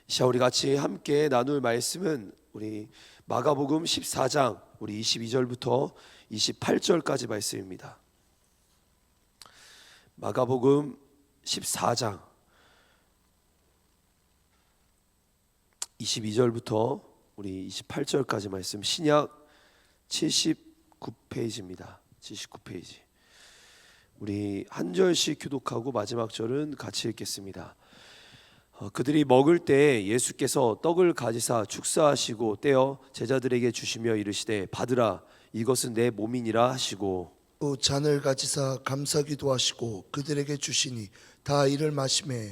자, 우리 같이 함께 나눌 말씀은 우리 마가복음 14장 우리 22절부터 28절까지 말씀입니다. 마가복음 14장 22절부터 우리 28절까지 말씀, 신약 79페이지입니다. 79페이지. 우리 한 절씩 교독하고 마지막 절은 같이 읽겠습니다. 그들이 먹을 때 예수께서 떡을 가지사 축사하시고 떼어 제자들에게 주시며 이르시되 받으라, 이것은 내 몸이니라 하시고, 또 잔을 가지사 감사기도 하시고 그들에게 주시니 다 이를 마시매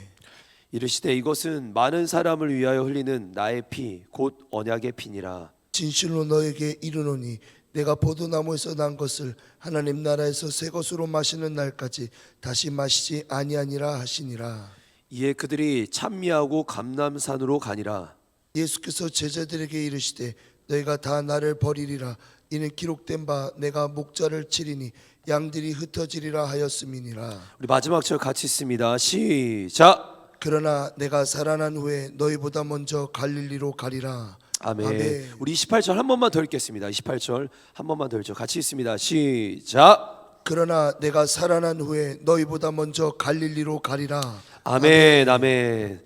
이르시되 이것은 많은 사람을 위하여 흘리는 나의 피 곧 언약의 피니라. 진실로 너에게 이르노니 내가 포도나무에서 난 것을 하나님 나라에서 새 것으로 마시는 날까지 다시 마시지 아니하니라 하시니라. 이에 그들이 찬미하고 감람산으로 가니라. 예수께서 제자들에게 이르시되 너희가 다 나를 버리리라. 이는 기록된 바 내가 목자를 치리니 양들이 흩어지리라 하였음이니라. 우리 마지막 절 같이 읽습니다. 시작. 그러나 내가 살아난 후에 너희보다 먼저 갈릴리로 가리라. 아멘. 아멘. 우리 28절 한 번만 더 읽겠습니다. 28절 한 번만 더 읽죠. 같이 읽습니다. 시작. 그러나 내가 살아난 후에 너희보다 먼저 갈릴리로 가리라. 아멘. 아멘.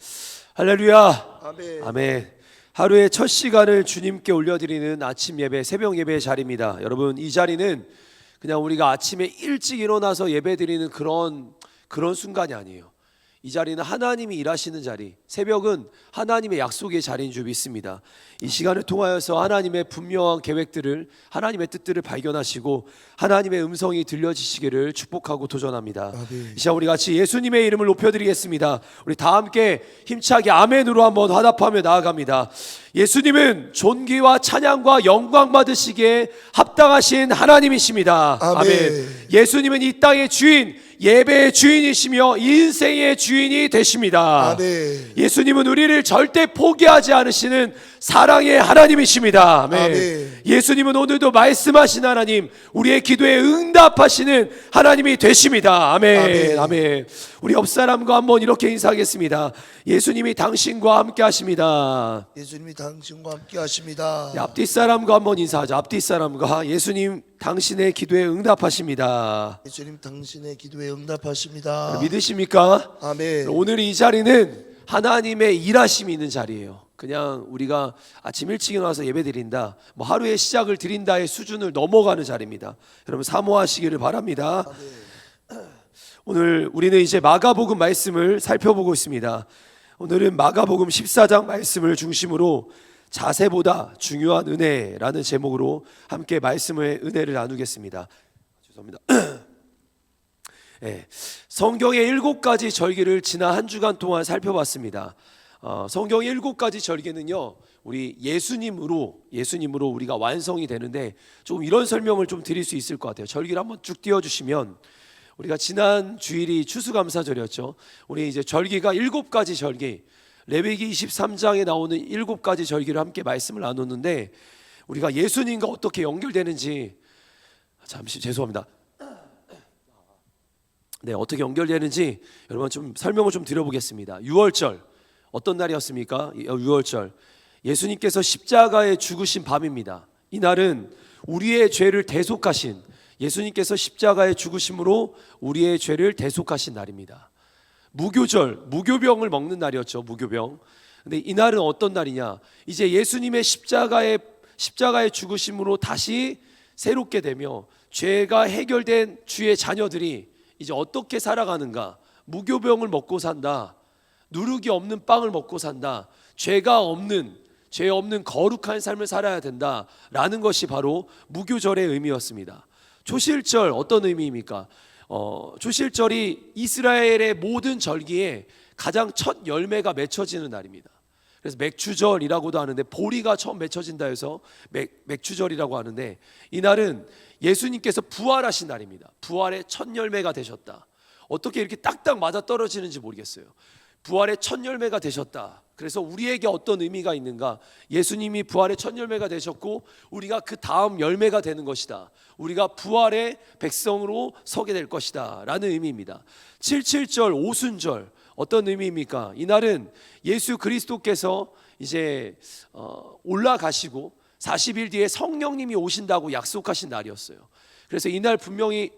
할렐루야. 아멘. 아멘. 하루의 첫 시간을 주님께 올려드리는 아침 예배, 새벽 예배의 자리입니다. 여러분, 이 자리는 그냥 우리가 아침에 일찍 일어나서 예배 드리는 그런 순간이 아니에요. 이 자리는 하나님이 일하시는 자리, 새벽은 하나님의 약속의 자리인 줄 믿습니다. 이 시간을 통하여서 하나님의 분명한 계획들을, 하나님의 뜻들을 발견하시고 하나님의 음성이 들려지시기를 축복하고 도전합니다. 아멘. 이 시간 우리 같이 예수님의 이름을 높여드리겠습니다. 우리 다 함께 힘차게 아멘으로 한번 화답하며 나아갑니다. 예수님은 존귀와 찬양과 영광 받으시기에 합당하신 하나님이십니다. 아멘. 예수님은 이 땅의 주인, 예배의 주인이시며 인생의 주인이 되십니다. 아멘. 예수님은 우리를 절대 포기하지 않으시는 사랑의 하나님이십니다. 아멘. 아멘. 예수님은 오늘도 말씀하신 하나님, 우리의 기도에 응답하시는 하나님이 되십니다. 아멘. 아멘. 아멘. 우리 옆 사람과 한번 이렇게 인사하겠습니다. 예수님이 당신과 함께 하십니다. 예수님이 당신과 함께 하십니다. 앞뒤 사람과 한번 인사하자. 앞뒤 사람과 예수님 당신의 기도에 응답하십니다. 예수님 당신의 기도에 응답하십니다. 믿으십니까? 아멘. 오늘 이 자리는 하나님의 일하심이 있는 자리예요. 그냥 우리가 아침 일찍 일어나서 예배 드린다, 뭐 하루의 시작을 드린다의 수준을 넘어가는 자리입니다. 여러분 사모하시기를 바랍니다. 오늘 우리는 이제 마가복음 말씀을 살펴보고 있습니다. 오늘은 마가복음 14장 말씀을 중심으로 자세보다 중요한 은혜라는 제목으로 함께 말씀의 은혜를 나누겠습니다. 죄송합니다. 네, 성경의 7가지 절기를 지난 한 주간 동안 살펴봤습니다. 성경의 7가지 절기는요, 우리 예수님으로 우리가 완성이 되는데, 조금 이런 설명을 좀 드릴 수 있을 것 같아요. 절기를 한번 쭉 띄워주시면, 우리가 지난 주일이 추수감사절이었죠. 우리 이제 절기가 7가지 절기, 레위기 23장에 나오는 7가지 절기를 함께 말씀을 나눴는데, 우리가 예수님과 어떻게 연결되는지, 잠시 죄송합니다. 네, 어떻게 연결되는지 여러분 좀 설명을 좀 드려보겠습니다. 유월절 어떤 날이었습니까? 유월절 예수님께서 십자가에 죽으신 밤입니다. 이 날은 우리의 죄를 대속하신, 예수님께서 십자가에 죽으심으로 우리의 죄를 대속하신 날입니다. 무교절, 무교병을 먹는 날이었죠. 무교병. 근데 이 날은 어떤 날이냐? 이제 예수님의 십자가에 죽으심으로 다시 새롭게 되며 죄가 해결된 주의 자녀들이 이제 어떻게 살아가는가? 무교병을 먹고 산다, 누룩이 없는 빵을 먹고 산다, 죄 없는 거룩한 삶을 살아야 된다라는 것이 바로 무교절의 의미였습니다. 초실절 어떤 의미입니까? 초실절이 이스라엘의 모든 절기에 가장 첫 열매가 맺혀지는 날입니다. 그래서 맥추절이라고도 하는데, 보리가 처음 맺혀진다 해서 맥추절이라고 하는데, 이 날은 예수님께서 부활하신 날입니다. 부활의 첫 열매가 되셨다. 어떻게 이렇게 딱딱 맞아 떨어지는지 모르겠어요. 부활의 첫 열매가 되셨다. 그래서 우리에게 어떤 의미가 있는가? 예수님이 부활의 첫 열매가 되셨고 우리가 그 다음 열매가 되는 것이다. 우리가 부활의 백성으로 서게 될 것이다 라는 의미입니다. 77절 오순절 어떤 의미입니까? 이날은 예수 그리스도께서 이제 올라가시고 40일 뒤에 성령님이 오신다고 약속하신 날이었어요. 그래서 이날 분명히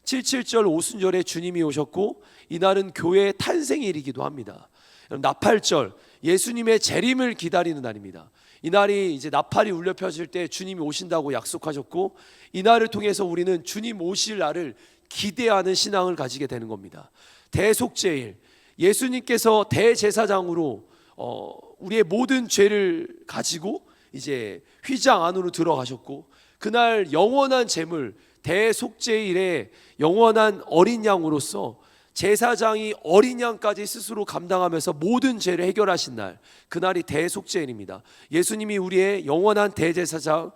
77절 오순절에 주님이 오셨고, 이날은 교회의 탄생일이기도 합니다. 나팔절, 예수님의 재림을 기다리는 날입니다. 이날이 이제 나팔이 울려 펴질 때 주님이 오신다고 약속하셨고, 이날을 통해서 우리는 주님 오실 날을 기대하는 신앙을 가지게 되는 겁니다. 대속죄일, 예수님께서 대제사장으로 우리의 모든 죄를 가지고 이제 휘장 안으로 들어가셨고, 그날 영원한 제물 대속죄일에 영원한 어린 양으로서 제사장이 어린 양까지 스스로 감당하면서 모든 죄를 해결하신 날, 그날이 대속죄일입니다. 예수님이 우리의 영원한 대제사장,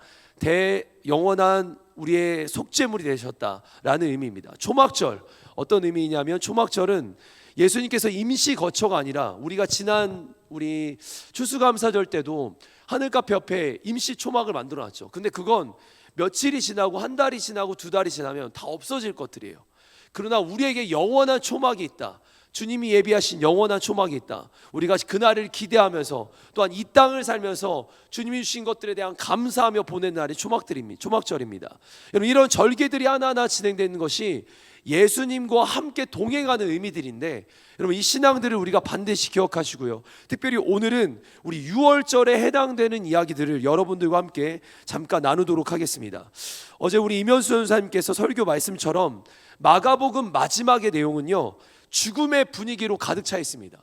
영원한 우리의 속죄물이 되셨다라는 의미입니다. 초막절, 어떤 의미냐면 초막절은 예수님께서 임시 거처가 아니라, 우리가 지난 우리 추수감사절 때도 하늘카페 옆에 임시 초막을 만들어놨죠. 근데 그건 며칠이 지나고 한 달이 지나고 두 달이 지나면 다 없어질 것들이에요. 그러나 우리에게 영원한 초막이 있다. 주님이 예비하신 영원한 초막이 있다. 우리가 그날을 기대하면서 또한 이 땅을 살면서 주님이 주신 것들에 대한 감사하며 보낸 날이 초막절입니다. 여러분, 이런 절기들이 하나하나 진행되는 것이 예수님과 함께 동행하는 의미들인데, 여러분, 이 신앙들을 우리가 반드시 기억하시고요. 특별히 오늘은 우리 6월절에 해당되는 이야기들을 여러분들과 함께 잠깐 나누도록 하겠습니다. 어제 우리 이면수 전사님께서 설교 말씀처럼 마가복음 마지막의 내용은요, 죽음의 분위기로 가득 차 있습니다.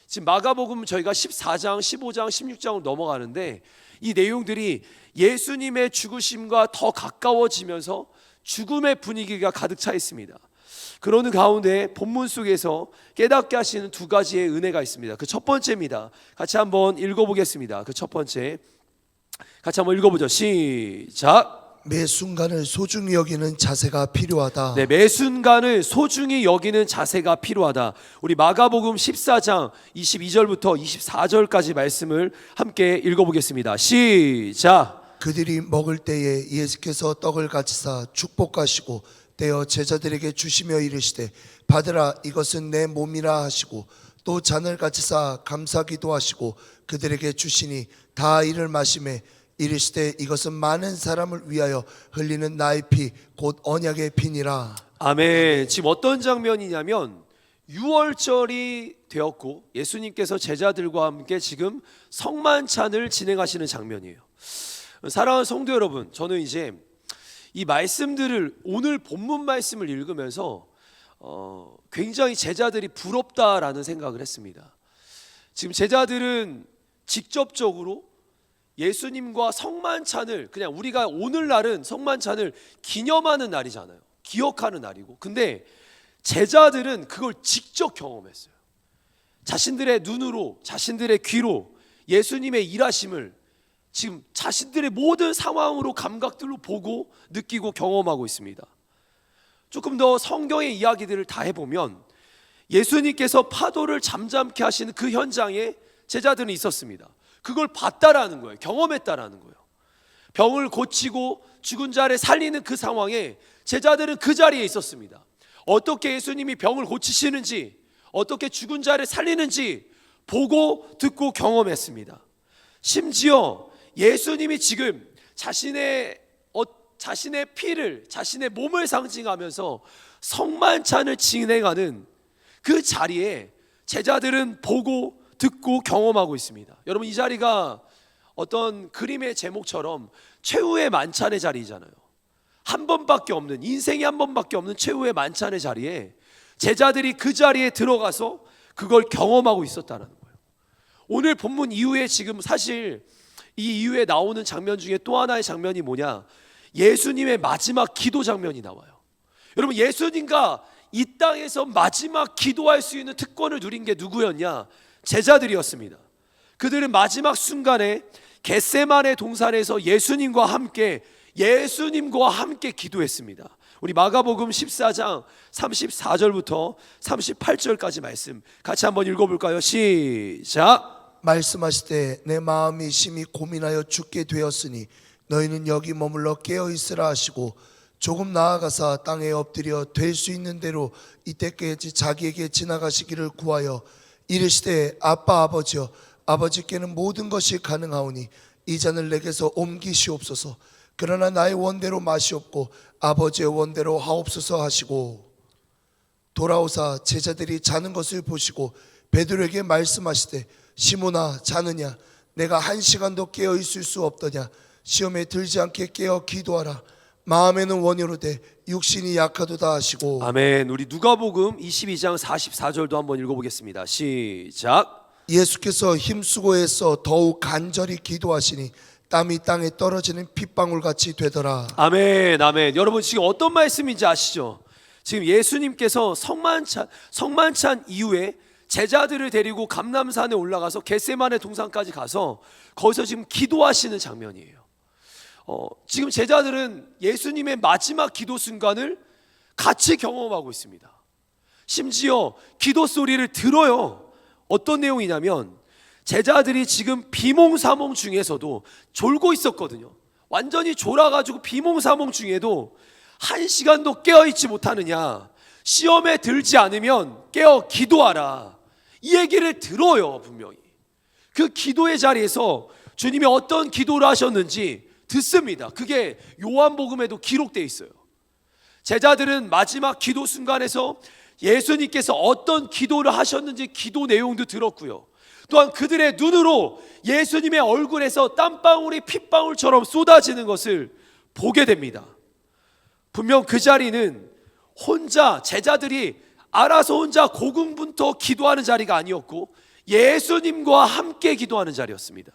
지금 마가복음 저희가 14장, 15장, 16장으로 넘어가는데, 이 내용들이 예수님의 죽으심과 더 가까워지면서 죽음의 분위기가 가득 차 있습니다. 그러는 가운데 본문 속에서 깨닫게 하시는 두 가지의 은혜가 있습니다. 그 첫 번째입니다. 같이 한번 읽어보겠습니다. 그 첫 번째, 같이 한번 읽어보죠. 시작. 매 순간을 소중히 여기는 자세가 필요하다. 네, 매 순간을 소중히 여기는 자세가 필요하다. 우리 마가복음 14장 22절부터 24절까지 말씀을 함께 읽어보겠습니다. 시작. 그들이 먹을 때에 예수께서 떡을 가지사 축복하시고 떼어 제자들에게 주시며 이르시되, 받으라, 이것은 내 몸이라 하시고, 또 잔을 가지사 감사기도 하시고 그들에게 주시니 다 이를 마시매 이르시되, 이것은 많은 사람을 위하여 흘리는 나의 피 곧 언약의 피니라. 아멘. 지금 어떤 장면이냐면 6월절이 되었고 예수님께서 제자들과 함께 지금 성만찬을 진행하시는 장면이에요. 사랑하는 성도 여러분, 저는 이제 이 말씀들을, 오늘 본문 말씀을 읽으면서 굉장히 제자들이 부럽다라는 생각을 했습니다. 지금 제자들은 직접적으로 예수님과 성만찬을, 그냥 우리가 오늘날은 성만찬을 기념하는 날이잖아요. 기억하는 날이고, 근데 제자들은 그걸 직접 경험했어요. 자신들의 눈으로, 자신들의 귀로 예수님의 일하심을 지금 자신들의 모든 상황으로, 감각들로 보고 느끼고 경험하고 있습니다. 조금 더 성경의 이야기들을 다 해보면 예수님께서 파도를 잠잠케 하시는 그 현장에 제자들은 있었습니다. 그걸 봤다라는 거예요. 경험했다라는 거예요. 병을 고치고 죽은 자를 살리는 그 상황에 제자들은 그 자리에 있었습니다. 어떻게 예수님이 병을 고치시는지, 어떻게 죽은 자를 살리는지 보고 듣고 경험했습니다. 심지어 예수님이 지금 자신의 피를, 자신의 몸을 상징하면서 성만찬을 진행하는 그 자리에 제자들은 보고 듣고 경험하고 있습니다. 여러분, 이 자리가 어떤 그림의 제목처럼 최후의 만찬의 자리잖아요. 한 번밖에 없는, 인생이 한 번밖에 없는 최후의 만찬의 자리에 제자들이 그 자리에 들어가서 그걸 경험하고 있었다는 거예요. 오늘 본문 이후에, 지금 사실 이 이후에 나오는 장면 중에 또 하나의 장면이 뭐냐, 예수님의 마지막 기도 장면이 나와요. 여러분, 예수님과 이 땅에서 마지막 기도할 수 있는 특권을 누린 게 누구였냐? 제자들이었습니다. 그들은 마지막 순간에 겟세마네 동산에서 예수님과 함께 기도했습니다. 우리 마가복음 14장 34절부터 38절까지 말씀 같이 한번 읽어볼까요? 시작. 말씀하시되, 내 마음이 심히 고민하여 죽게 되었으니 너희는 여기 머물러 깨어있으라 하시고, 조금 나아가사 땅에 엎드려 될 수 있는 대로 이때까지 자기에게 지나가시기를 구하여 이르시되 아빠 아버지여 아버지께는 모든 것이 가능하오니 이 잔을 내게서 옮기시옵소서. 그러나 나의 원대로 마시옵고 아버지의 원대로 하옵소서 하시고 돌아오사 제자들이 자는 것을 보시고 베드로에게 말씀하시되 시몬아 자느냐 내가 1시간도 깨어 있을 수 없더냐 시험에 들지 않게 깨어 기도하라 마음에는 원이로되 육신이 약하도다 하시고. 아멘. 우리 누가복음 22장 44절도 한번 읽어보겠습니다. 시작. 예수께서 힘쓰고 애써 더욱 간절히 기도하시니 땀이 땅에 떨어지는 핏방울같이 되더라. 아멘. 아멘. 여러분 지금 어떤 말씀인지 아시죠? 지금 예수님께서 성만찬 이후에 제자들을 데리고 감람산에 올라가서 겟세마네 동산까지 가서 거기서 지금 기도하시는 장면이에요. 지금 제자들은 예수님의 마지막 기도 순간을 같이 경험하고 있습니다. 심지어 기도 소리를 들어요. 어떤 내용이냐면 제자들이 지금 비몽사몽 중에서도 졸고 있었거든요. 완전히 졸아가지고 비몽사몽 중에도 1시간도 깨어있지 못하느냐, 시험에 들지 않으면 깨어 기도하라, 이 얘기를 들어요. 분명히 그 기도의 자리에서 주님이 어떤 기도를 하셨는지 듣습니다. 그게 요한복음에도 기록되어 있어요. 제자들은 마지막 기도 순간에서 예수님께서 어떤 기도를 하셨는지 기도 내용도 들었고요. 또한 그들의 눈으로 예수님의 얼굴에서 땀방울이 핏방울처럼 쏟아지는 것을 보게 됩니다. 분명 그 자리는 혼자 제자들이 알아서 혼자 고군분투 기도하는 자리가 아니었고 예수님과 함께 기도하는 자리였습니다.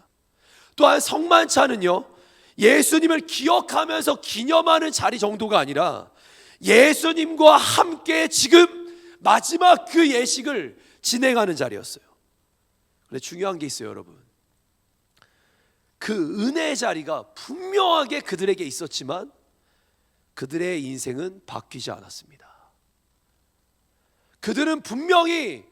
또한 성만찬은요, 예수님을 기억하면서 기념하는 자리 정도가 아니라 예수님과 함께 지금 마지막 그 예식을 진행하는 자리였어요. 그런데 중요한 게 있어요, 여러분. 그 은혜의 자리가 분명하게 그들에게 있었지만 그들의 인생은 바뀌지 않았습니다. 그들은 분명히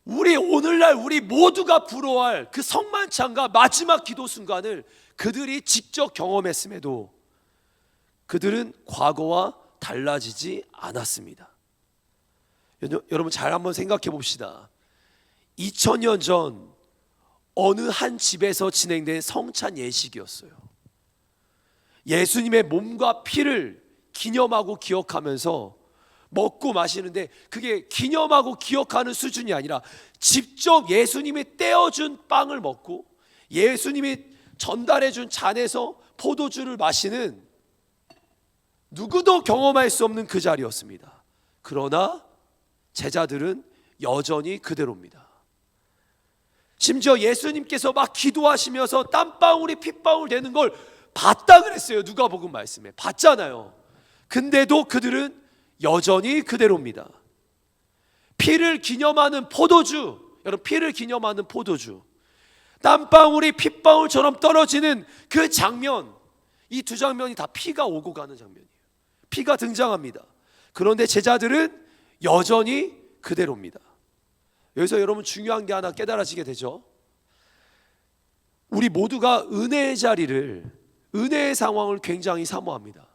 오늘날 우리 모두가 부러워할 그 성만찬과 마지막 기도 순간을 그들이 직접 경험했음에도 그들은 과거와 달라지지 않았습니다. 여러분 잘 한번 생각해 봅시다. 2000년 전 어느 한 집에서 진행된 성찬 예식이었어요. 예수님의 몸과 피를 기념하고 기억하면서 먹고 마시는데, 그게 기념하고 기억하는 수준이 아니라 직접 예수님이 떼어준 빵을 먹고 예수님이 전달해준 잔에서 포도주를 마시는 누구도 경험할 수 없는 그 자리였습니다. 그러나 제자들은 여전히 그대로입니다. 심지어 예수님께서 막 기도하시면서 땀방울이 핏방울 되는 걸 봤다 그랬어요. 누가복음 말씀에 봤잖아요. 근데도 그들은 여전히 그대로입니다. 피를 기념하는 포도주, 여러분 피를 기념하는 포도주, 땀방울이 핏방울처럼 떨어지는 그 장면, 이 두 장면이 다 피가 오고 가는 장면이에요. 피가 등장합니다. 그런데 제자들은 여전히 그대로입니다. 여기서 여러분 중요한 게 하나 깨달아지게 되죠. 우리 모두가 은혜의 자리를, 은혜의 상황을 굉장히 사모합니다.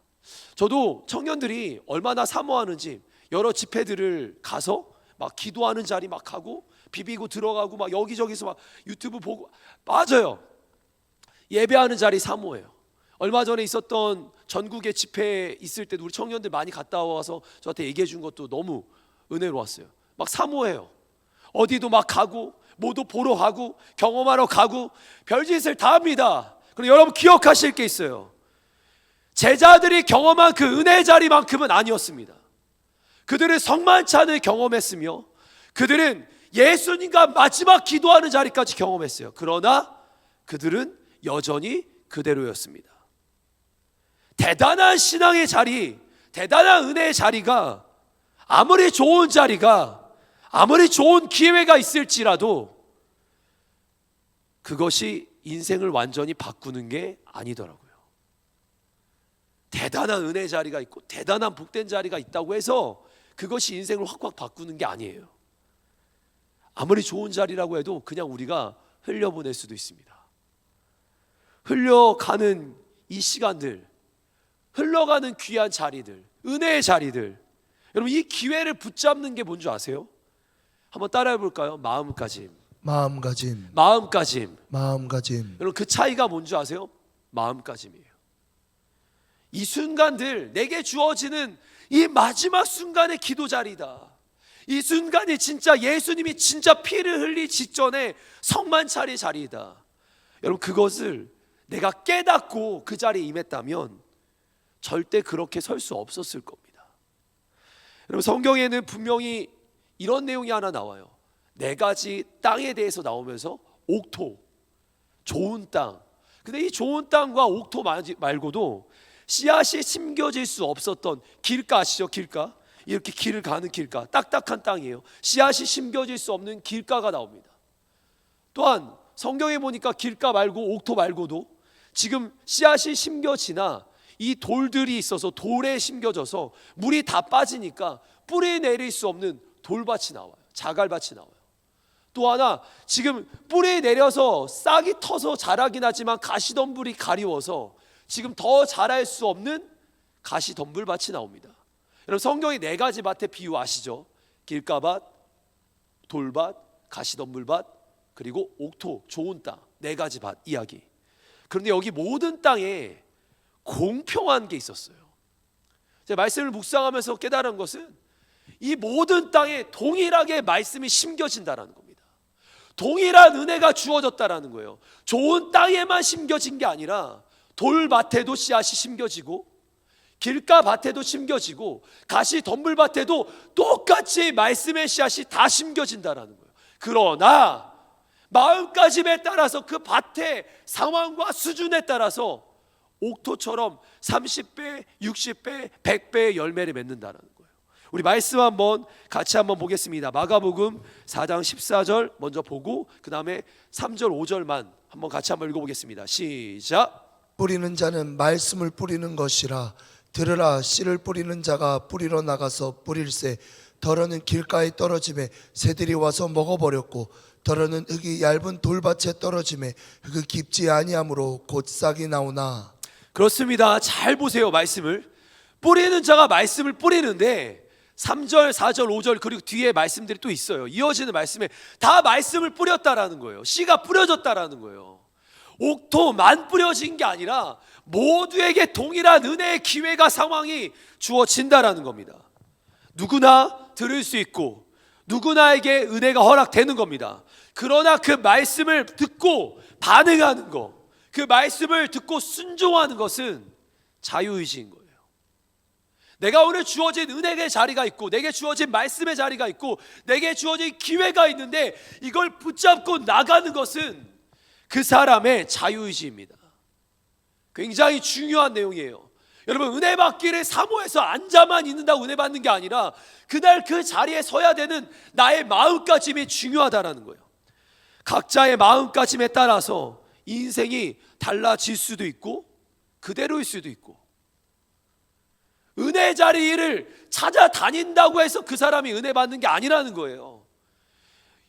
저도 청년들이 얼마나 사모하는지 여러 집회들을 가서 막 기도하는 자리 막 하고 비비고 들어가고 막 여기저기서 막 유튜브 보고, 맞아요. 예배하는 자리 사모해요. 얼마 전에 있었던 전국의 집회 있을 때도 우리 청년들 많이 갔다 와서 저한테 얘기해 준 것도 너무 은혜로웠어요. 막 사모해요. 어디도 막 가고 모두 보러 가고 경험하러 가고 별짓을 다 합니다. 그리고 여러분 기억하실 게 있어요. 제자들이 경험한 그 은혜의 자리만큼은 아니었습니다. 그들은 성만찬을 경험했으며 그들은 예수님과 마지막 기도하는 자리까지 경험했어요. 그러나 그들은 여전히 그대로였습니다. 대단한 신앙의 자리, 대단한 은혜의 자리가 아무리 좋은 자리가, 아무리 좋은 기회가 있을지라도 그것이 인생을 완전히 바꾸는 게 아니더라고요. 대단한 은혜의 자리가 있고 대단한 복된 자리가 있다고 해서 그것이 인생을 확확 바꾸는 게 아니에요. 아무리 좋은 자리라고 해도 그냥 우리가 흘려보낼 수도 있습니다. 흘러가는 이 시간들, 흘러가는 귀한 자리들, 은혜의 자리들, 여러분 이 기회를 붙잡는 게 뭔지 아세요? 한번 따라해 볼까요? 마음가짐. 마음가짐, 마음가짐. 마음가짐. 여러분 그 차이가 뭔지 아세요? 마음가짐이에요. 이 순간들, 내게 주어지는 이 마지막 순간의 기도 자리다. 이 순간이 진짜 예수님이 진짜 피를 흘리 직전에 성만 차릴 자리이다. 여러분 그것을 내가 깨닫고 그 자리에 임했다면 절대 그렇게 설 수 없었을 겁니다. 여러분 성경에는 분명히 이런 내용이 하나 나와요. 네 가지 땅에 대해서 나오면서 옥토, 좋은 땅. 근데 이 좋은 땅과 옥토 말고도 씨앗이 심겨질 수 없었던 길가 아시죠? 길가. 이렇게 길을 가는 길가, 딱딱한 땅이에요. 씨앗이 심겨질 수 없는 길가가 나옵니다. 또한 성경에 보니까 길가 말고 옥토 말고도 지금 씨앗이 심겨지나 이 돌들이 있어서 돌에 심겨져서 물이 다 빠지니까 뿌리 내릴 수 없는 돌밭이 나와요. 자갈밭이 나와요. 또 하나 지금 뿌리 내려서 싹이 터서 자라긴 하지만 가시덤불이 가리워서 지금 더 자랄 수 없는 가시덤불밭이 나옵니다. 여러분 성경이 네 가지 밭의 비유 아시죠? 길가밭, 돌밭, 가시덤불밭, 그리고 옥토, 좋은 땅. 네 가지 밭 이야기. 그런데 여기 모든 땅에 공평한 게 있었어요. 제가 말씀을 묵상하면서 깨달은 것은 이 모든 땅에 동일하게 말씀이 심겨진다라는 겁니다. 동일한 은혜가 주어졌다라는 거예요. 좋은 땅에만 심겨진 게 아니라 돌밭에도 씨앗이 심겨지고 길가 밭에도 심겨지고 가시 덤불밭에도 똑같이 말씀의 씨앗이 다 심겨진다라는 거예요. 그러나 마음가짐에 따라서 그 밭의 상황과 수준에 따라서 옥토처럼 30배, 60배, 100배의 열매를 맺는다라는 거예요. 우리 말씀 한번 같이 한번 보겠습니다. 마가복음 4장 14절 먼저 보고 그 다음에 3절 5절만 한번 같이 한번 읽어보겠습니다. 시작. 뿌리는 자는 말씀을 뿌리는 것이라. 들으라, 씨를 뿌리는 자가 뿌리러 나가서 뿌릴새. 덜어는 길가에 떨어짐에 새들이 와서 먹어버렸고, 덜어는 흙이 얇은 돌밭에 떨어짐에 흙이 깊지 아니하므로 곧 싹이 나오나. 그렇습니다. 잘 보세요. 말씀을 뿌리는 자가 말씀을 뿌리는데 3절, 4절, 5절 그리고 뒤에 말씀들이 또 있어요. 이어지는 말씀에 다 말씀을 뿌렸다라는 거예요. 씨가 뿌려졌다라는 거예요. 옥토만 뿌려진 게 아니라 모두에게 동일한 은혜의 기회가 상황이 주어진다라는 겁니다. 누구나 들을 수 있고 누구나에게 은혜가 허락되는 겁니다. 그러나 그 말씀을 듣고 반응하는 것, 그 말씀을 듣고 순종하는 것은 자유의지인 거예요. 내가 오늘 주어진 은혜의 자리가 있고 내게 주어진 말씀의 자리가 있고 내게 주어진 기회가 있는데 이걸 붙잡고 나가는 것은 그 사람의 자유의지입니다. 굉장히 중요한 내용이에요. 여러분 은혜 받기를 사모해서 앉아만 있는다고 은혜 받는 게 아니라 그날 그 자리에 서야 되는 나의 마음가짐이 중요하다라는 거예요. 각자의 마음가짐에 따라서 인생이 달라질 수도 있고 그대로일 수도 있고, 은혜 자리를 찾아다닌다고 해서 그 사람이 은혜 받는 게 아니라는 거예요.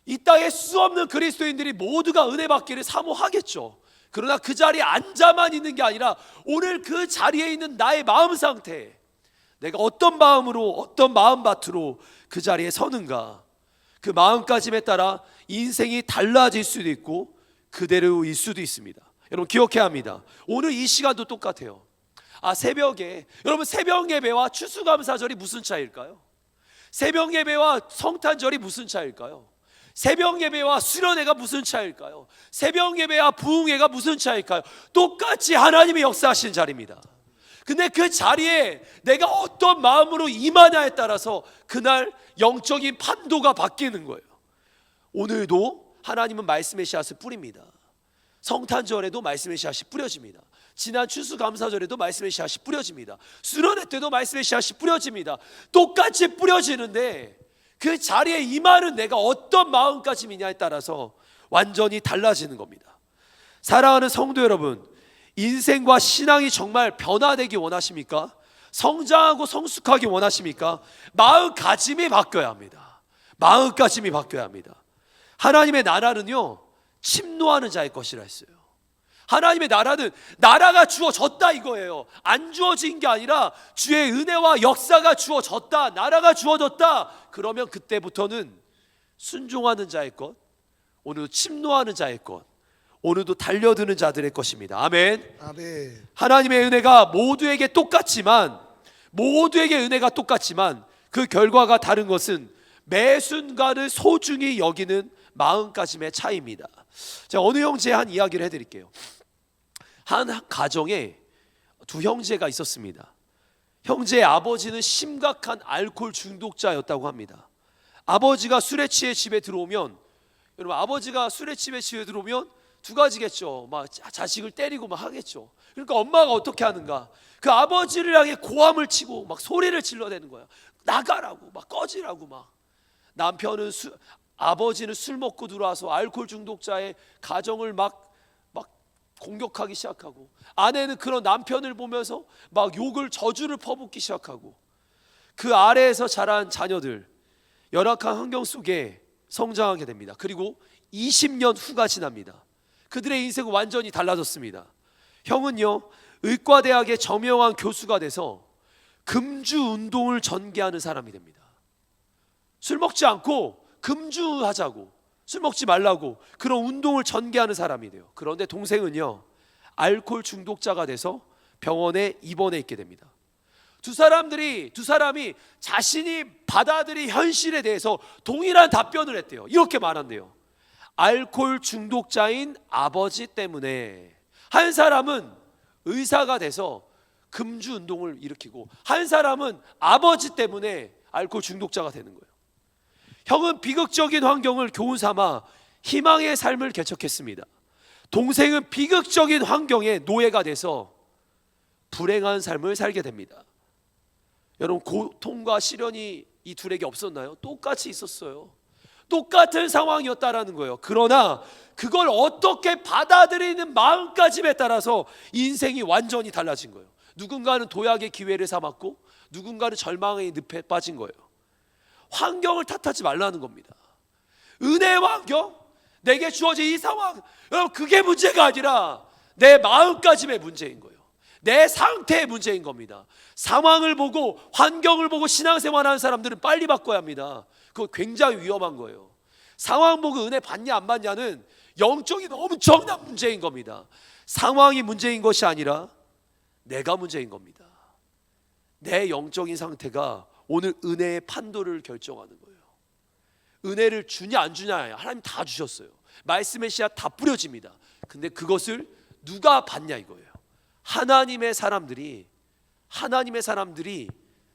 이 땅에 수 없는 그리스도인들이 모두가 은혜 받기를 사모하겠죠. 그러나 그 자리에 앉아만 있는 게 아니라 오늘 그 자리에 있는 나의 마음 상태, 내가 어떤 마음으로 어떤 마음밭으로 그 자리에 서는가, 그 마음가짐에 따라 인생이 달라질 수도 있고 그대로일 수도 있습니다. 여러분 기억해야 합니다. 오늘 이 시간도 똑같아요. 새벽에 여러분 새벽 예배와 추수감사절이 무슨 차이일까요? 새벽 예배와 성탄절이 무슨 차이일까요? 새벽 예배와 수련회가 무슨 차이일까요? 새벽 예배와 부흥회가 무슨 차이일까요? 똑같이 하나님의 역사하시는 자리입니다. 근데 그 자리에 내가 어떤 마음으로 임하냐에 따라서 그날 영적인 판도가 바뀌는 거예요. 오늘도 하나님은 말씀의 씨앗을 뿌립니다. 성탄절에도 말씀의 씨앗이 뿌려집니다. 지난 추수감사절에도 말씀의 씨앗이 뿌려집니다. 수련회 때도 말씀의 씨앗이 뿌려집니다. 똑같이 뿌려지는데 그 자리에 임하는 내가 어떤 마음가짐이냐에 따라서 완전히 달라지는 겁니다. 사랑하는 성도 여러분, 인생과 신앙이 정말 변화되기 원하십니까? 성장하고 성숙하기 원하십니까? 마음가짐이 바뀌어야 합니다. 마음가짐이 바뀌어야 합니다. 하나님의 나라는요 침노하는 자의 것이라 했어요. 하나님의 나라는 나라가 주어졌다 이거예요. 안 주어진 게 아니라 주의 은혜와 역사가 주어졌다, 나라가 주어졌다. 그러면 그때부터는 순종하는 자의 것, 오늘도 침노하는 자의 것, 오늘도 달려드는 자들의 것입니다. 아멘. 아멘. 하나님의 은혜가 모두에게 똑같지만 그 결과가 다른 것은 매 순간을 소중히 여기는 마음가짐의 차이입니다. 자, 어느 형제의 한 이야기를 해드릴게요. 한 가정에 두 형제가 있었습니다. 형제의 아버지는 심각한 알코올 중독자였다고 합니다. 아버지가 술에 취해 집에 들어오면, 여러분, 아버지가 술에 취해 집에 들어오면 두 가지겠죠. 막 자식을 때리고 막 하겠죠. 그러니까 엄마가 어떻게 하는가? 그 아버지를 향해 고함을 치고 막 소리를 질러대는 거야. 나가라고, 막 꺼지라고 막. 남편은 아버지는 술 먹고 들어와서 알코올 중독자의 가정을 막 공격하기 시작하고, 아내는 그런 남편을 보면서 막 욕을 저주를 퍼붓기 시작하고, 그 아래에서 자란 자녀들 열악한 환경 속에 성장하게 됩니다. 그리고 20년 후가 지납니다. 그들의 인생은 완전히 달라졌습니다. 형은요, 의과대학의 저명한 교수가 돼서 금주 운동을 전개하는 사람이 됩니다. 술 먹지 않고 금주하자고, 술 먹지 말라고 그런 운동을 전개하는 사람이 돼요. 그런데 동생은요, 알코올 중독자가 돼서 병원에 입원해 있게 됩니다. 두 사람이 자신이 받아들인 현실에 대해서 동일한 답변을 했대요. 이렇게 말한대요. 알코올 중독자인 아버지 때문에. 한 사람은 의사가 돼서 금주 운동을 일으키고, 한 사람은 아버지 때문에 알코올 중독자가 되는 거예요. 형은 비극적인 환경을 교훈 삼아 희망의 삶을 개척했습니다. 동생은 비극적인 환경에 노예가 돼서 불행한 삶을 살게 됩니다. 여러분, 고통과 시련이 이 둘에게 없었나요? 똑같이 있었어요. 똑같은 상황이었다라는 거예요. 그러나 그걸 어떻게 받아들이는 마음가짐에 따라서 인생이 완전히 달라진 거예요. 누군가는 도약의 기회를 삼았고, 누군가는 절망의 늪에 빠진 거예요. 환경을 탓하지 말라는 겁니다. 은혜의 환경, 내게 주어진 이 상황, 여러분, 그게 문제가 아니라 내 마음가짐의 문제인 거예요. 내 상태의 문제인 겁니다. 상황을 보고, 환경을 보고 신앙생활하는 사람들은 빨리 바꿔야 합니다. 그거 굉장히 위험한 거예요. 상황 보고 은혜 받냐 안 받냐는 영적인 엄청난 문제인 겁니다. 상황이 문제인 것이 아니라 내가 문제인 겁니다. 내 영적인 상태가 오늘 은혜의 판도를 결정하는 거예요. 은혜를 주냐 안 주냐, 하나님 다 주셨어요. 말씀의 씨앗 다 뿌려집니다. 근데 그것을 누가 받냐 이거예요. 하나님의 사람들이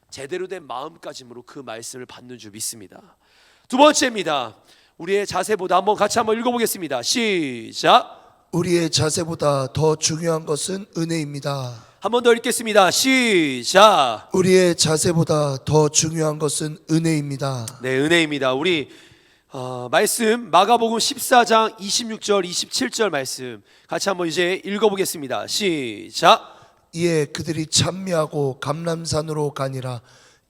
제대로 된 마음가짐으로 그 말씀을 받는 줄 믿습니다. 두 번째입니다. 우리의 자세보다 같이 한번 읽어보겠습니다. 시작. 우리의 자세보다 더 중요한 것은 은혜입니다. 한 번 더 읽겠습니다. 시작. 우리의 자세보다 더 중요한 것은 은혜입니다. 네, 은혜입니다. 우리 말씀 마가복음 14장 26절 27절 말씀 같이 한번 이제 읽어보겠습니다. 시작. 이에 그들이 찬미하고 감람산으로 가니라.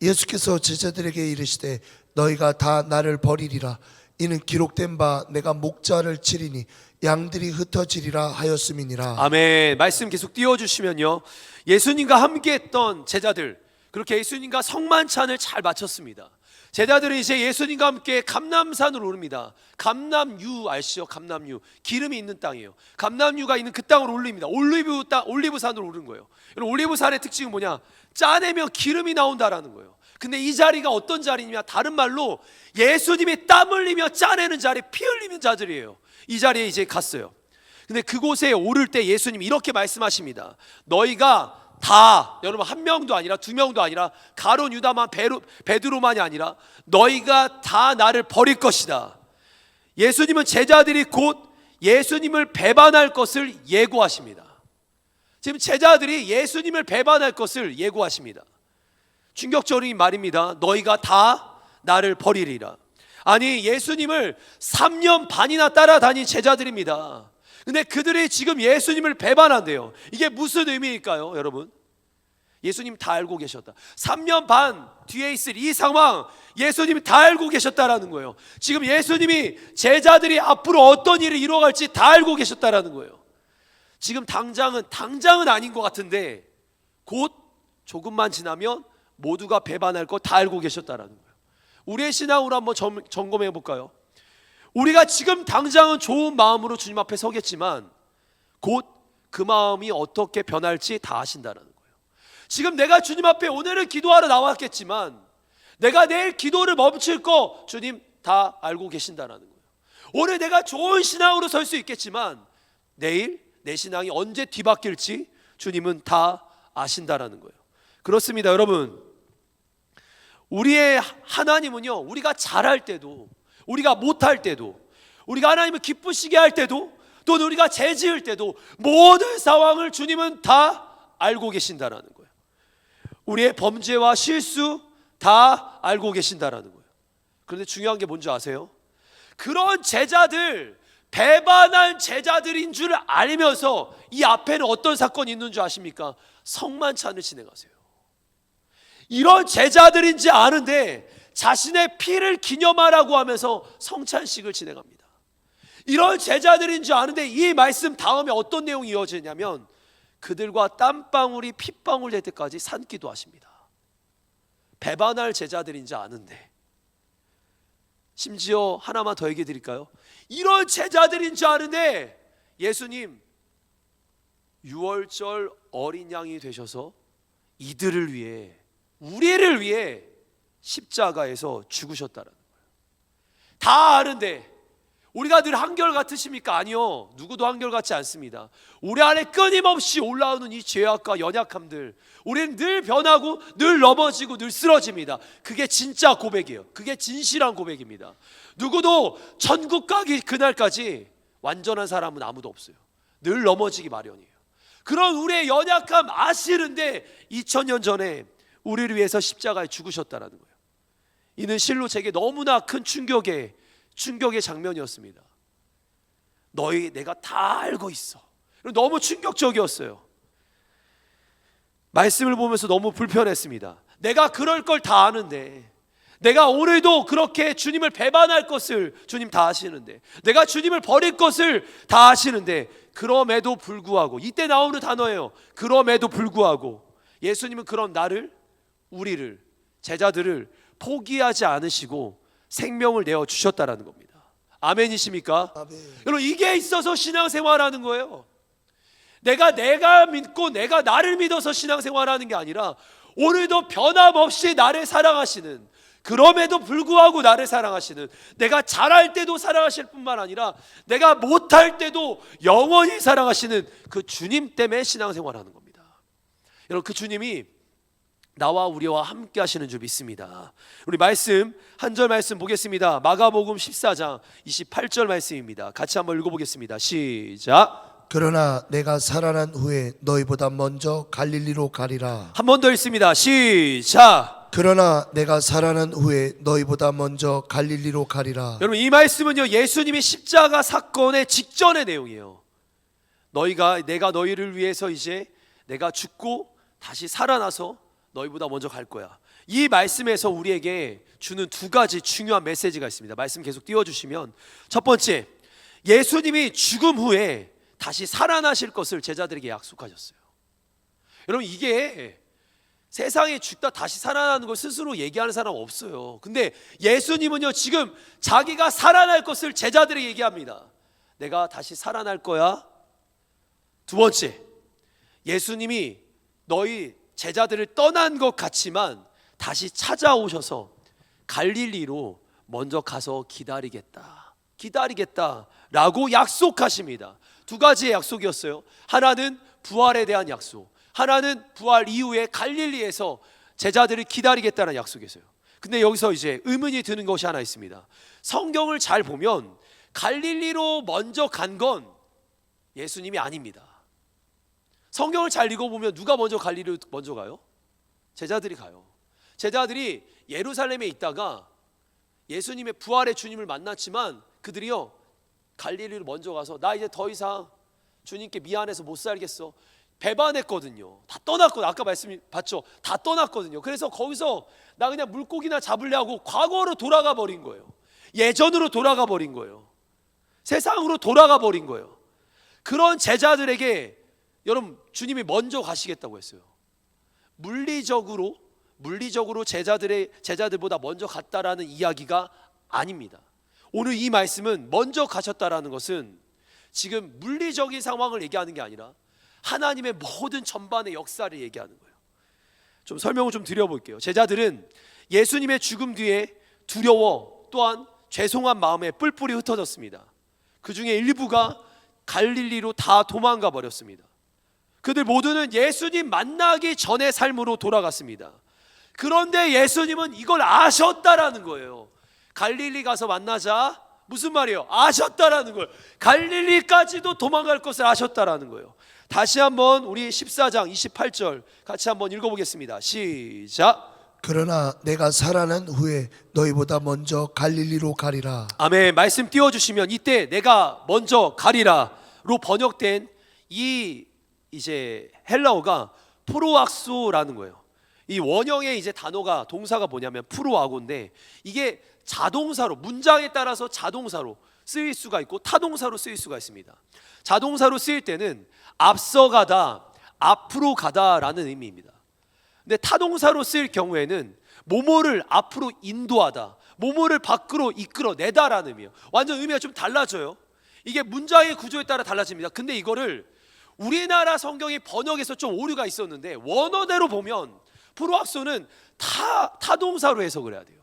예수께서 제자들에게 이르시되 너희가 다 나를 버리리라. 이는 기록된 바 내가 목자를 치리니 양들이 흩어지리라 하였음이니라. 아멘. 말씀 계속 띄워주시면요, 예수님과 함께했던 제자들, 그렇게 예수님과 성만찬을 잘 마쳤습니다. 제자들은 이제 예수님과 함께 감람산으로 오릅니다. 감람유 아시죠? 감람유, 기름이 있는 땅이에요. 감람유가 있는 그 땅으로 올립니다. 올리브산으로 오른 거예요. 여러분, 올리브산의 특징은 뭐냐? 짜내면 기름이 나온다라는 거예요. 근데 이 자리가 어떤 자리냐? 다른 말로 예수님이 땀 흘리며 짜내는 자리, 피 흘리는 자들이에요. 이 자리에 이제 갔어요. 근데 그곳에 오를 때 예수님이 이렇게 말씀하십니다. 너희가 다, 여러분, 한 명도 아니라 두 명도 아니라 가룟 유다만 베드로만이 아니라 너희가 다 나를 버릴 것이다. 예수님은 제자들이 곧 예수님을 배반할 것을 예고하십니다. 지금 제자들이 예수님을 배반할 것을 예고하십니다. 충격적인 말입니다. 너희가 다 나를 버리리라. 아니, 예수님을 3년 반이나 따라다닌 제자들입니다. 근데 그들이 지금 예수님을 배반한대요. 이게 무슨 의미일까요, 여러분? 예수님 다 알고 계셨다. 3년 반 뒤에 있을 이 상황, 예수님이 다 알고 계셨다라는 거예요. 지금 예수님이 제자들이 앞으로 어떤 일을 이뤄갈지 다 알고 계셨다라는 거예요. 지금 당장은 아닌 것 같은데 곧 조금만 지나면 모두가 배반할 거 다 알고 계셨다라는 거예요. 우리의 신앙으로 한번 점검해 볼까요? 우리가 지금 당장은 좋은 마음으로 주님 앞에 서겠지만 곧 그 마음이 어떻게 변할지 다 아신다는 거예요. 지금 내가 주님 앞에 오늘은 기도하러 나왔겠지만 내가 내일 기도를 멈출 거 주님 다 알고 계신다는 거예요. 오늘 내가 좋은 신앙으로 설 수 있겠지만 내일 내 신앙이 언제 뒤바뀔지 주님은 다 아신다라는 거예요. 그렇습니다, 여러분. 우리의 하나님은요, 우리가 잘할 때도, 우리가 못할 때도, 우리가 하나님을 기쁘시게 할 때도, 또는 우리가 죄 지을 때도 모든 상황을 주님은 다 알고 계신다라는 거예요. 우리의 범죄와 실수 다 알고 계신다라는 거예요. 그런데 중요한 게 뭔지 아세요? 그런 제자들, 배반한 제자들인 줄 알면서 이 앞에는 어떤 사건이 있는 줄 아십니까? 성만찬을 진행하세요. 이런 제자들인지 아는데 자신의 피를 기념하라고 하면서 성찬식을 진행합니다. 이런 제자들인 줄 아는데 이 말씀 다음에 어떤 내용이 이어지냐면 그들과 땀방울이 핏방울 될 때까지 산기도 하십니다. 배반할 제자들인지 아는데, 심지어 하나만 더 얘기해 드릴까요? 이런 제자들인 줄 아는데 예수님 유월절 어린 양이 되셔서 이들을 위해, 우리를 위해 십자가에서 죽으셨다는 거예요. 다 아는데 우리가 늘 한결같으십니까? 아니요, 누구도 한결같지 않습니다. 우리 안에 끊임없이 올라오는 이 죄악과 연약함들, 우리는 늘 변하고 늘 넘어지고 늘 쓰러집니다. 그게 진짜 고백이에요. 그게 진실한 고백입니다. 누구도 천국 가기 그날까지 완전한 사람은 아무도 없어요. 늘 넘어지기 마련이에요. 그런 우리의 연약함 아시는데 2000년 전에 우리를 위해서 십자가에 죽으셨다는 거예요. 이는 실로 제게 너무나 큰 충격의 장면이었습니다. 내가 다 알고 있어. 너무 충격적이었어요. 말씀을 보면서 너무 불편했습니다. 내가 그럴 걸 다 아는데, 내가 오늘도 그렇게 주님을 배반할 것을 주님 다 아시는데, 내가 주님을 버릴 것을 다 아시는데, 그럼에도 불구하고, 이때 나오는 단어예요. 그럼에도 불구하고 예수님은 그런 나를, 우리를, 제자들을 포기하지 않으시고 생명을 내어 주셨다라는 겁니다. 아멘이십니까? 아멘. 여러분, 이게 있어서 신앙생활하는 거예요. 내가 믿고 내가 나를 믿어서 신앙생활하는 게 아니라 오늘도 변함없이 나를 사랑하시는, 그럼에도 불구하고 나를 사랑하시는, 내가 잘할 때도 사랑하실 뿐만 아니라 내가 못할 때도 영원히 사랑하시는 그 주님 때문에 신앙생활하는 겁니다. 여러분, 그 주님이 나와 우리와 함께 하시는 줄 믿습니다. 우리 말씀 한 절 말씀 보겠습니다. 마가복음 14장 28절 말씀입니다. 같이 한번 읽어보겠습니다. 시작. 그러나 내가 살아난 후에 너희보다 먼저 갈릴리로 가리라. 한 번 더 읽습니다. 시작. 그러나 내가 살아난 후에 너희보다 먼저 갈릴리로 가리라. 여러분, 이 말씀은요, 예수님이 십자가 사건의 직전의 내용이에요. 내가 너희를 위해서 이제 내가 죽고 다시 살아나서 너희보다 먼저 갈 거야. 이 말씀에서 우리에게 주는 두 가지 중요한 메시지가 있습니다. 말씀 계속 띄워주시면, 첫 번째, 예수님이 죽음 후에 다시 살아나실 것을 제자들에게 약속하셨어요. 여러분, 이게 세상에 죽다 다시 살아나는 걸 스스로 얘기하는 사람 없어요. 근데 예수님은요, 지금 자기가 살아날 것을 제자들에게 얘기합니다. 내가 다시 살아날 거야. 두 번째, 예수님이 너희 제자들을 떠난 것 같지만 다시 찾아오셔서 갈릴리로 먼저 가서 기다리겠다라고 약속하십니다. 두 가지의 약속이었어요. 하나는 부활에 대한 약속, 하나는 부활 이후에 갈릴리에서 제자들을 기다리겠다는 약속이었어요. 근데 여기서 이제 의문이 드는 것이 하나 있습니다. 성경을 잘 보면 갈릴리로 먼저 간 건 예수님이 아닙니다. 성경을 잘 읽어보면 누가 먼저 갈릴리로 먼저 가요? 제자들이 가요. 제자들이 예루살렘에 있다가 예수님의 부활의 주님을 만났지만 그들이요, 갈릴리로 먼저 가서 나 이제 더 이상 주님께 미안해서 못 살겠어, 배반했거든요. 다 떠났거든요. 아까 말씀 봤죠? 다 떠났거든요. 그래서 거기서 나 그냥 물고기나 잡으려고 과거로 돌아가 버린 거예요. 예전으로 돌아가 버린 거예요. 세상으로 돌아가 버린 거예요. 그런 제자들에게 여러분, 주님이 먼저 가시겠다고 했어요. 물리적으로 제자들보다 먼저 갔다라는 이야기가 아닙니다. 오늘 이 말씀은 먼저 가셨다라는 것은 지금 물리적인 상황을 얘기하는 게 아니라 하나님의 모든 전반의 역사를 얘기하는 거예요. 좀 설명을 좀 드려볼게요. 제자들은 예수님의 죽음 뒤에 두려워 또한 죄송한 마음에 뿔뿔이 흩어졌습니다. 그 중에 일부가 갈릴리로 다 도망가 버렸습니다. 그들 모두는 예수님 만나기 전의 삶으로 돌아갔습니다. 그런데 예수님은 이걸 아셨다라는 거예요. 갈릴리 가서 만나자, 무슨 말이에요? 아셨다라는 거예요. 갈릴리까지도 도망갈 것을 아셨다라는 거예요. 다시 한번 우리 14장 28절 같이 한번 읽어보겠습니다. 시작. 그러나 내가 살아난 후에 너희보다 먼저 갈릴리로 가리라. 아멘. 말씀 띄워주시면 이때 내가 먼저 가리라로 번역된 이 이제 헬라어가 프로악소라는 거예요. 이 원형의 이제 단어가 동사가 뭐냐면 프로아고인데 이게 자동사로 문장에 따라서 자동사로 쓰일 수가 있고 타동사로 쓰일 수가 있습니다. 자동사로 쓰일 때는 앞서가다, 앞으로 가다라는 의미입니다. 근데 타동사로 쓰일 경우에는 뭐뭐를 앞으로 인도하다, 뭐뭐를 밖으로 이끌어내다라는 의미예요. 완전 의미가 좀 달라져요. 이게 문장의 구조에 따라 달라집니다. 근데 이거를 우리나라 성경의 번역에서 좀 오류가 있었는데 원어대로 보면 프로악소는 타동사로 해석을 해야 돼요.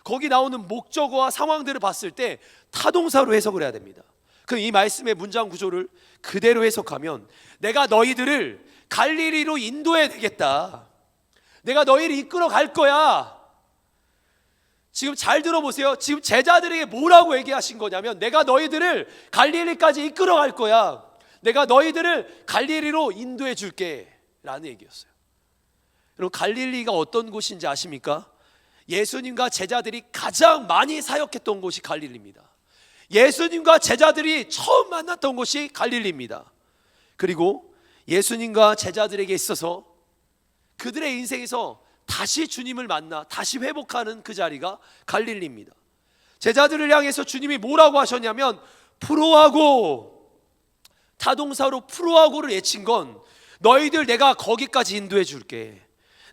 거기 나오는 목적어와 상황들을 봤을 때 타동사로 해석을 해야 됩니다. 그럼 이 말씀의 문장 구조를 그대로 해석하면 내가 너희들을 갈릴리로 인도해야 되겠다. 내가 너희를 이끌어 갈 거야. 지금 잘 들어보세요. 지금 제자들에게 뭐라고 얘기하신 거냐면 내가 너희들을 갈릴리까지 이끌어 갈 거야. 내가 너희들을 갈릴리로 인도해 줄게 라는 얘기였어요. 여러분, 갈릴리가 어떤 곳인지 아십니까? 예수님과 제자들이 가장 많이 사역했던 곳이 갈릴리입니다. 예수님과 제자들이 처음 만났던 곳이 갈릴리입니다. 그리고 예수님과 제자들에게 있어서 그들의 인생에서 다시 주님을 만나 다시 회복하는 그 자리가 갈릴리입니다. 제자들을 향해서 주님이 뭐라고 하셨냐면 프로하고, 타동사로 프로하고를 외친 건 너희들 내가 거기까지 인도해 줄게,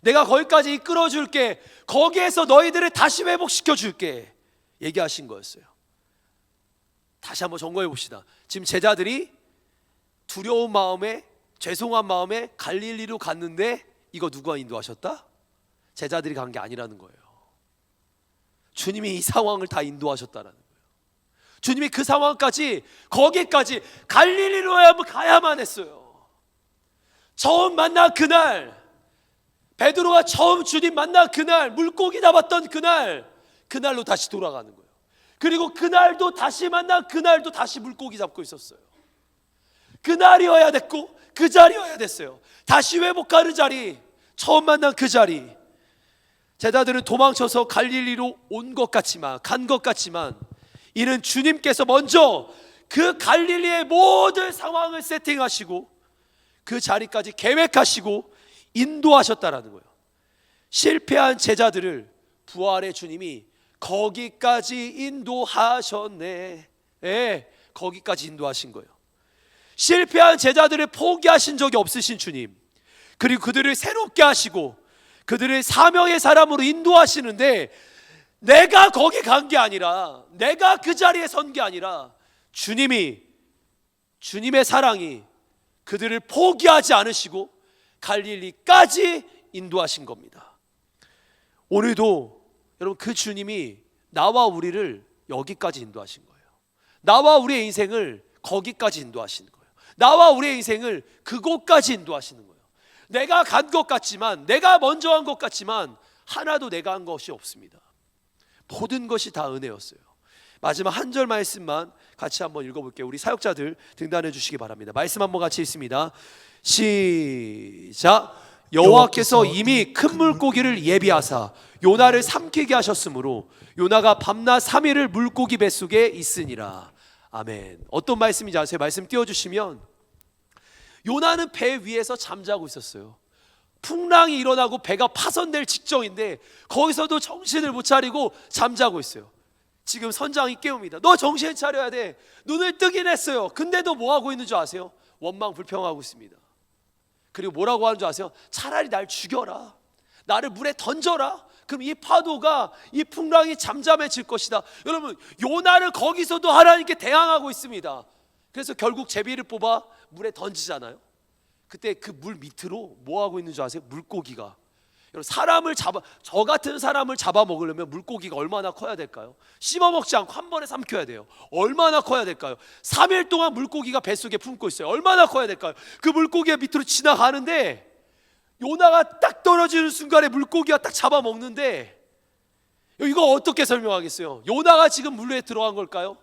내가 거기까지 이끌어 줄게, 거기에서 너희들을 다시 회복시켜 줄게 얘기하신 거였어요. 다시 한번 점검해 봅시다. 지금 제자들이 두려운 마음에, 죄송한 마음에 갈릴리로 갔는데 이거 누가 인도하셨다? 제자들이 간 게 아니라는 거예요. 주님이 이 상황을 다 인도하셨다라는 거예요. 주님이 그 상황까지, 거기까지 갈릴리로 가야만 했어요. 처음 만난 그날, 베드로가 처음 주님 만난 그날, 물고기 잡았던 그날로 다시 돌아가는 거예요. 그리고 그날도 다시 만난 그날도 다시 물고기 잡고 있었어요. 그날이어야 됐고 그 자리여야 됐어요. 다시 회복하는 자리, 처음 만난 그 자리. 제자들은 도망쳐서 갈릴리로 간 것 같지만 이는 주님께서 먼저 그 갈릴리의 모든 상황을 세팅하시고 그 자리까지 계획하시고 인도하셨다라는 거예요. 실패한 제자들을 부활의 주님이 거기까지 인도하셨네. 거기까지 인도하신 거예요. 실패한 제자들을 포기하신 적이 없으신 주님, 그리고 그들을 새롭게 하시고 그들을 사명의 사람으로 인도하시는데 내가 거기 간 게 아니라, 내가 그 자리에 선 게 아니라 주님의 사랑이 그들을 포기하지 않으시고 갈릴리까지 인도하신 겁니다. 오늘도 여러분, 그 주님이 나와 우리를 여기까지 인도하신 거예요. 나와 우리의 인생을 거기까지 인도하시는 거예요. 나와 우리의 인생을 그곳까지 인도하시는 거예요. 내가 간 것 같지만, 내가 먼저 한 것 같지만 하나도 내가 한 것이 없습니다. 모든 것이 다 은혜였어요. 마지막 한 절 말씀만 같이 한번 읽어볼게요. 우리 사역자들 등단해 주시기 바랍니다. 말씀 한번 같이 읽습니다. 시작. 여호와께서 이미 큰 물고기를 예비하사 요나를 삼키게 하셨으므로 요나가 밤낮 3일을 물고기 뱃속에 있으니라. 아멘. 어떤 말씀인지 아세요? 말씀 띄워주시면 요나는 배 위에서 잠자고 있었어요. 풍랑이 일어나고 배가 파손될 직전인데 거기서도 정신을 못 차리고 잠자고 있어요. 지금 선장이 깨웁니다. 너 정신 차려야 돼. 눈을 뜨긴 했어요. 근데도 뭐 하고 있는 줄 아세요? 원망 불평하고 있습니다. 그리고 뭐라고 하는 줄 아세요? 차라리 날 죽여라, 나를 물에 던져라, 그럼 이 파도가, 이 풍랑이 잠잠해질 것이다. 여러분, 요나는 거기서도 하나님께 대항하고 있습니다. 그래서 결국 제비를 뽑아 물에 던지잖아요. 그때 그 물 밑으로 뭐 하고 있는 줄 아세요? 물고기가. 여러분, 저 같은 사람을 잡아 먹으려면 물고기가 얼마나 커야 될까요? 씹어 먹지 않고 한 번에 삼켜야 돼요. 얼마나 커야 될까요? 3일 동안 물고기가 뱃속에 품고 있어요. 얼마나 커야 될까요? 그 물고기가 밑으로 지나가는데 요나가 딱 떨어지는 순간에 물고기가 딱 잡아 먹는데, 이거 어떻게 설명하겠어요? 요나가 지금 물에 들어간 걸까요?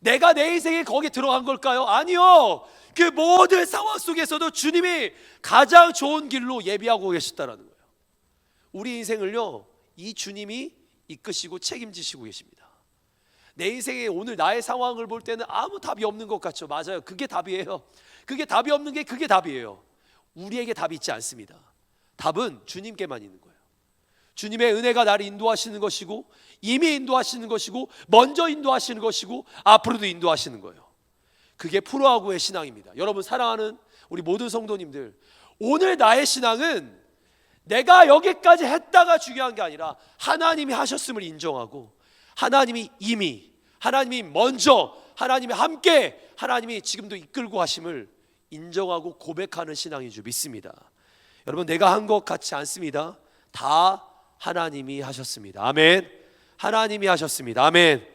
내가 내 인생에 거기에 들어간 걸까요? 아니요. 그 모든 상황 속에서도 주님이 가장 좋은 길로 예비하고 계셨다라는 거예요. 우리 인생을요, 이 주님이 이끄시고 책임지시고 계십니다. 내 인생에 오늘 나의 상황을 볼 때는 아무 답이 없는 것 같죠. 맞아요. 그게 답이에요. 그게 답이 없는 게 그게 답이에요. 우리에게 답이 있지 않습니다. 답은 주님께만 있는 거예요. 주님의 은혜가 나를 인도하시는 것이고, 이미 인도하시는 것이고, 먼저 인도하시는 것이고, 앞으로도 인도하시는 거예요. 그게 프로야구의 신앙입니다. 여러분, 사랑하는 우리 모든 성도님들, 오늘 나의 신앙은 내가 여기까지 했다가 중요한 게 아니라 하나님이 하셨음을 인정하고, 하나님이 이미, 하나님이 먼저, 하나님이 함께, 하나님이 지금도 이끌고 하심을 인정하고 고백하는 신앙인 줄 믿습니다. 여러분, 내가 한 것 같지 않습니다. 다 하나님이 하셨습니다. 아멘. 하나님이 하셨습니다. 아멘.